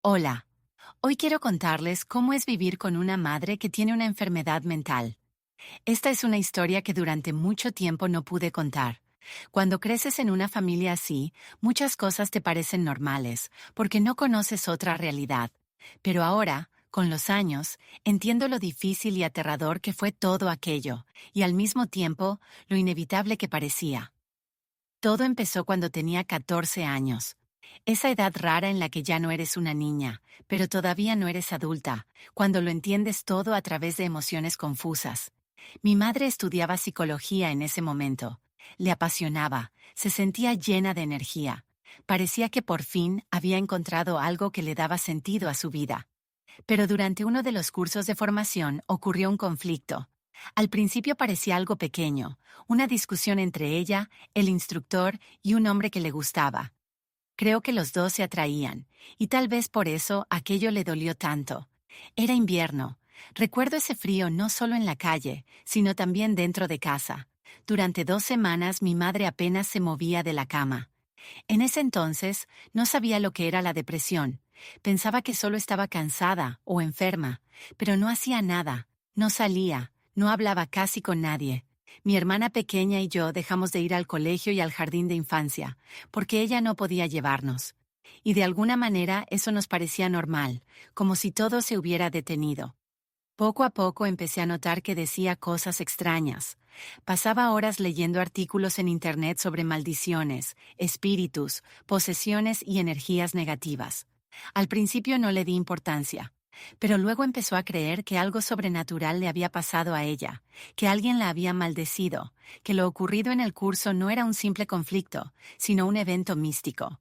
Hola, hoy quiero contarles cómo es vivir con una madre que tiene una enfermedad mental. Esta es una historia que durante mucho tiempo no pude contar. Cuando creces en una familia así, muchas cosas te parecen normales, porque no conoces otra realidad. Pero ahora, con los años, entiendo lo difícil y aterrador que fue todo aquello, y al mismo tiempo, lo inevitable que parecía. Todo empezó cuando tenía 14 años. Esa edad rara en la que ya no eres una niña, pero todavía no eres adulta, cuando lo entiendes todo a través de emociones confusas. Mi madre estudiaba psicología en ese momento. Le apasionaba, se sentía llena de energía. Parecía que por fin había encontrado algo que le daba sentido a su vida. Pero durante uno de los cursos de formación ocurrió un conflicto. Al principio parecía algo pequeño, una discusión entre ella, el instructor y un hombre que le gustaba. Creo que los dos se atraían, y tal vez por eso aquello le dolió tanto. Era invierno. Recuerdo ese frío no solo en la calle, sino también dentro de casa. Durante 2 semanas mi madre apenas se movía de la cama. En ese entonces no sabía lo que era la depresión. Pensaba que solo estaba cansada o enferma, pero no hacía nada, no salía, no hablaba casi con nadie. Mi hermana pequeña y yo dejamos de ir al colegio y al jardín de infancia, porque ella no podía llevarnos. Y de alguna manera eso nos parecía normal, como si todo se hubiera detenido. Poco a poco empecé a notar que decía cosas extrañas. Pasaba horas leyendo artículos en Internet sobre maldiciones, espíritus, posesiones y energías negativas. Al principio no le di importancia, pero luego empezó a creer que algo sobrenatural le había pasado a ella, que alguien la había maldecido, que lo ocurrido en el curso no era un simple conflicto, sino un evento místico.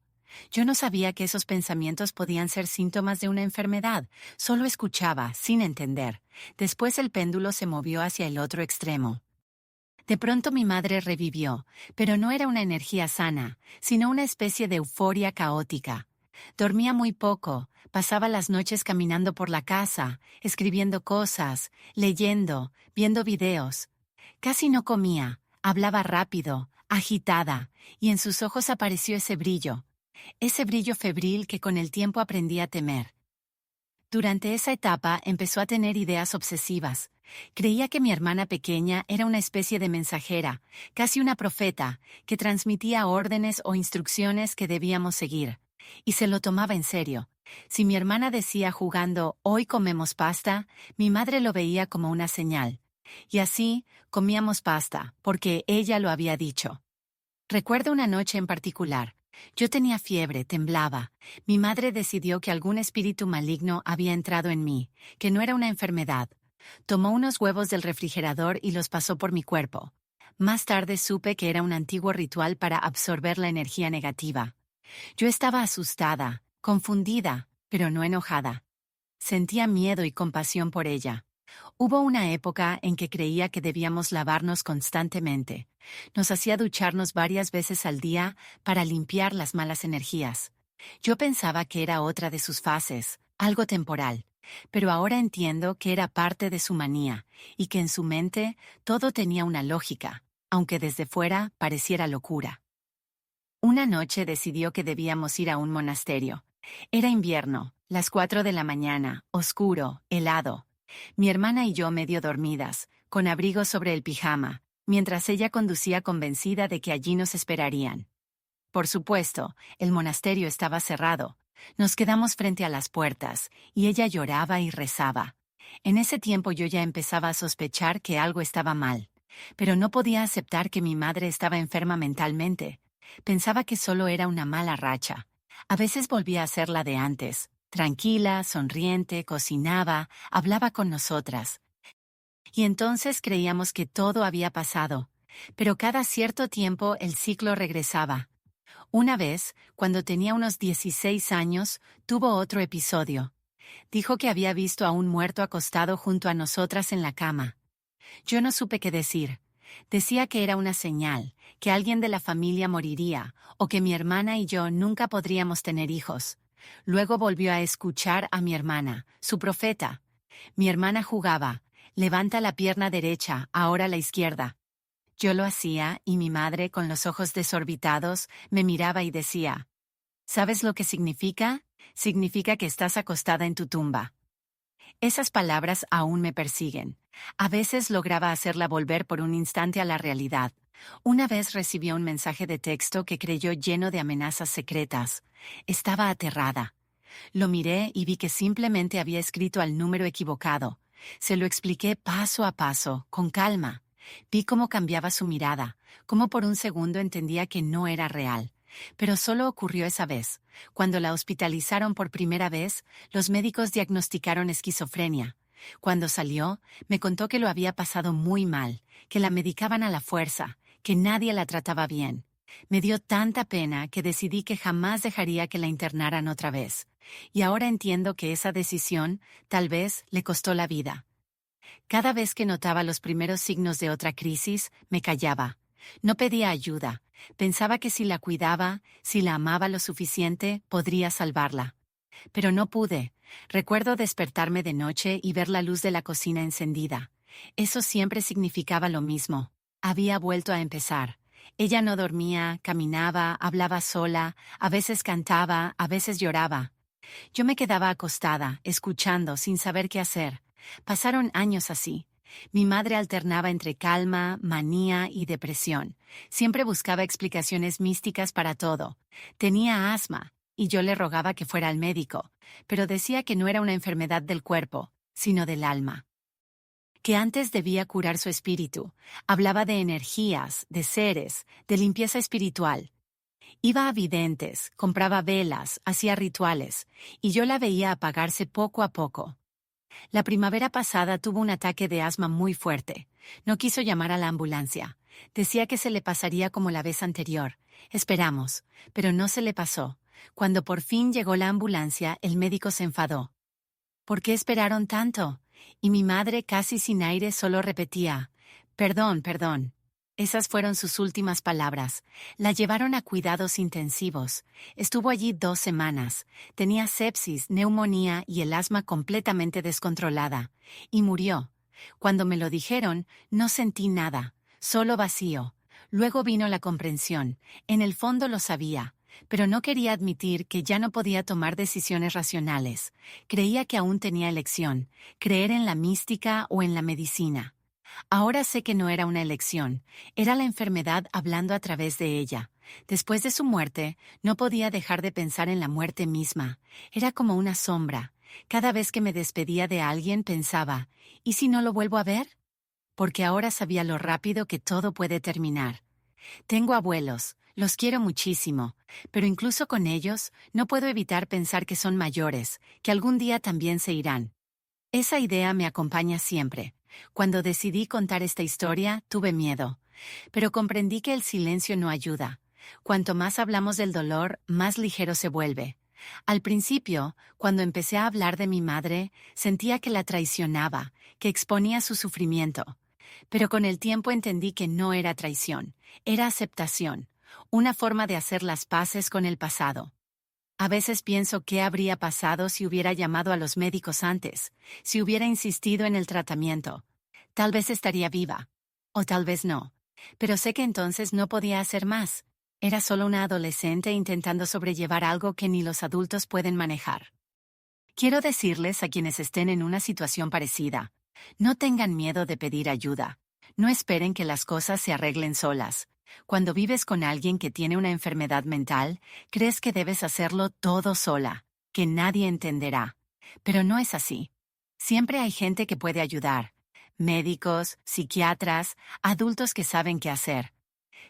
Yo no sabía que esos pensamientos podían ser síntomas de una enfermedad, solo escuchaba, sin entender. Después el péndulo se movió hacia el otro extremo. De pronto mi madre revivió, pero no era una energía sana, sino una especie de euforia caótica. Dormía muy poco, pasaba las noches caminando por la casa, escribiendo cosas, leyendo, viendo videos. Casi no comía, hablaba rápido, agitada, y en sus ojos apareció ese brillo febril que con el tiempo aprendí a temer. Durante esa etapa empezó a tener ideas obsesivas. Creía que mi hermana pequeña era una especie de mensajera, casi una profeta, que transmitía órdenes o instrucciones que debíamos seguir. Y se lo tomaba en serio. Si mi hermana decía jugando, "Hoy comemos pasta", mi madre lo veía como una señal. Y así, comíamos pasta, porque ella lo había dicho. Recuerdo una noche en particular. Yo tenía fiebre, temblaba. Mi madre decidió que algún espíritu maligno había entrado en mí, que no era una enfermedad. Tomó unos huevos del refrigerador y los pasó por mi cuerpo. Más tarde supe que era un antiguo ritual para absorber la energía negativa. Yo estaba asustada, confundida, pero no enojada. Sentía miedo y compasión por ella. Hubo una época en que creía que debíamos lavarnos constantemente. Nos hacía ducharnos varias veces al día para limpiar las malas energías. Yo pensaba que era otra de sus fases, algo temporal, pero ahora entiendo que era parte de su manía y que en su mente todo tenía una lógica, aunque desde fuera pareciera locura. Una noche decidió que debíamos ir a un monasterio. Era invierno, las 4 de la mañana, oscuro, helado. Mi hermana y yo medio dormidas, con abrigo sobre el pijama, mientras ella conducía convencida de que allí nos esperarían. Por supuesto, el monasterio estaba cerrado. Nos quedamos frente a las puertas, y ella lloraba y rezaba. En ese tiempo yo ya empezaba a sospechar que algo estaba mal, pero no podía aceptar que mi madre estaba enferma mentalmente. Pensaba que solo era una mala racha. A veces volvía a ser la de antes, tranquila, sonriente, cocinaba, hablaba con nosotras. Y entonces creíamos que todo había pasado, pero cada cierto tiempo el ciclo regresaba. Una vez, cuando tenía unos 16 años, tuvo otro episodio. Dijo que había visto a un muerto acostado junto a nosotras en la cama. Yo no supe qué decir. Decía que era una señal, que alguien de la familia moriría, o que mi hermana y yo nunca podríamos tener hijos. Luego volvió a escuchar a mi hermana, su profeta. Mi hermana jugaba, levanta la pierna derecha, ahora la izquierda. Yo lo hacía y mi madre, con los ojos desorbitados, me miraba y decía, ¿sabes lo que significa? significa que estás acostada en tu tumba. Esas palabras aún me persiguen. A veces lograba hacerla volver por un instante a la realidad. Una vez recibió un mensaje de texto que creyó lleno de amenazas secretas. Estaba aterrada. Lo miré y vi que simplemente había escrito al número equivocado. Se lo expliqué paso a paso, con calma. Vi cómo cambiaba su mirada, cómo por un segundo entendía que no era real. Pero solo ocurrió esa vez. Cuando la hospitalizaron por primera vez, los médicos diagnosticaron esquizofrenia. Cuando salió, me contó que lo había pasado muy mal, que la medicaban a la fuerza, que nadie la trataba bien. Me dio tanta pena que decidí que jamás dejaría que la internaran otra vez. Y ahora entiendo que esa decisión, tal vez, le costó la vida. Cada vez que notaba los primeros signos de otra crisis, me callaba. No pedía ayuda. Pensaba que si la cuidaba, si la amaba lo suficiente, podría salvarla. Pero no pude. Recuerdo despertarme de noche y ver la luz de la cocina encendida. Eso siempre significaba lo mismo. Había vuelto a empezar. Ella no dormía, caminaba, hablaba sola, a veces cantaba, a veces lloraba. Yo me quedaba acostada, escuchando, sin saber qué hacer. Pasaron años así. Mi madre alternaba entre calma, manía y depresión. Siempre buscaba explicaciones místicas para todo. Tenía asma, y yo le rogaba que fuera al médico, pero decía que no era una enfermedad del cuerpo, sino del alma. Que antes debía curar su espíritu. Hablaba de energías, de seres, de limpieza espiritual. Iba a videntes, compraba velas, hacía rituales, y yo la veía apagarse poco a poco. La primavera pasada tuvo un ataque de asma muy fuerte. No quiso llamar a la ambulancia. Decía que se le pasaría como la vez anterior. Esperamos, pero no se le pasó. Cuando por fin llegó la ambulancia, el médico se enfadó. ¿Por qué esperaron tanto? Y mi madre, casi sin aire, solo repetía, «Perdón, perdón». Esas fueron sus últimas palabras. La llevaron a cuidados intensivos. Estuvo allí 2 semanas. Tenía sepsis, neumonía y el asma completamente descontrolada. Y murió. Cuando me lo dijeron, no sentí nada, solo vacío. Luego vino la comprensión. En el fondo lo sabía, pero no quería admitir que ya no podía tomar decisiones racionales. Creía que aún tenía elección, creer en la mística o en la medicina. Ahora sé que no era una elección, era la enfermedad hablando a través de ella. Después de su muerte, no podía dejar de pensar en la muerte misma. Era como una sombra. Cada vez que me despedía de alguien pensaba, ¿y si no lo vuelvo a ver? Porque ahora sabía lo rápido que todo puede terminar. Tengo abuelos, los quiero muchísimo, pero incluso con ellos no puedo evitar pensar que son mayores, que algún día también se irán. Esa idea me acompaña siempre. Cuando decidí contar esta historia, tuve miedo, pero comprendí que el silencio no ayuda. Cuanto más hablamos del dolor, más ligero se vuelve. Al principio, cuando empecé a hablar de mi madre, sentía que la traicionaba, que exponía su sufrimiento. Pero con el tiempo entendí que no era traición, era aceptación, una forma de hacer las paces con el pasado. A veces pienso qué habría pasado si hubiera llamado a los médicos antes, si hubiera insistido en el tratamiento. Tal vez estaría viva, o tal vez no. Pero sé que entonces no podía hacer más. Era solo una adolescente intentando sobrellevar algo que ni los adultos pueden manejar. Quiero decirles a quienes estén en una situación parecida, no tengan miedo de pedir ayuda. No esperen que las cosas se arreglen solas. Cuando vives con alguien que tiene una enfermedad mental, crees que debes hacerlo todo sola, que nadie entenderá. Pero no es así. Siempre hay gente que puede ayudar. Médicos, psiquiatras, adultos que saben qué hacer.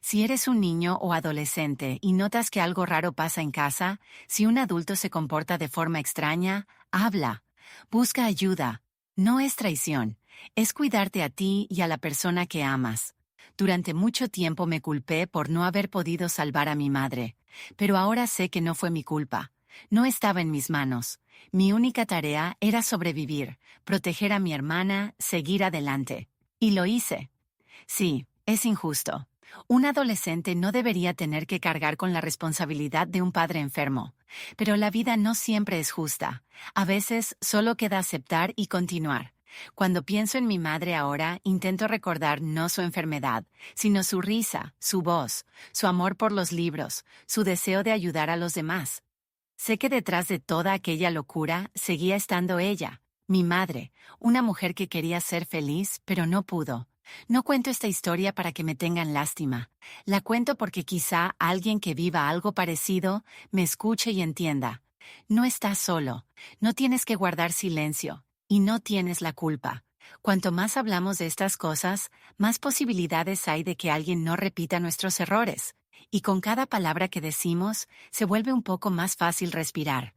Si eres un niño o adolescente y notas que algo raro pasa en casa, si un adulto se comporta de forma extraña, habla. Busca ayuda. No es traición, es cuidarte a ti y a la persona que amas. Durante mucho tiempo me culpé por no haber podido salvar a mi madre, pero ahora sé que no fue mi culpa. No estaba en mis manos. Mi única tarea era sobrevivir, proteger a mi hermana, seguir adelante. Y lo hice. Sí, es injusto. Un adolescente no debería tener que cargar con la responsabilidad de un padre enfermo. Pero la vida no siempre es justa. A veces solo queda aceptar y continuar. Cuando pienso en mi madre ahora, intento recordar no su enfermedad, sino su risa, su voz, su amor por los libros, su deseo de ayudar a los demás. Sé que detrás de toda aquella locura seguía estando ella, mi madre, una mujer que quería ser feliz, pero no pudo. No cuento esta historia para que me tengan lástima. La cuento porque quizá alguien que viva algo parecido me escuche y entienda. No estás solo, no tienes que guardar silencio, y no tienes la culpa. Cuanto más hablamos de estas cosas, más posibilidades hay de que alguien no repita nuestros errores. Y con cada palabra que decimos, se vuelve un poco más fácil respirar.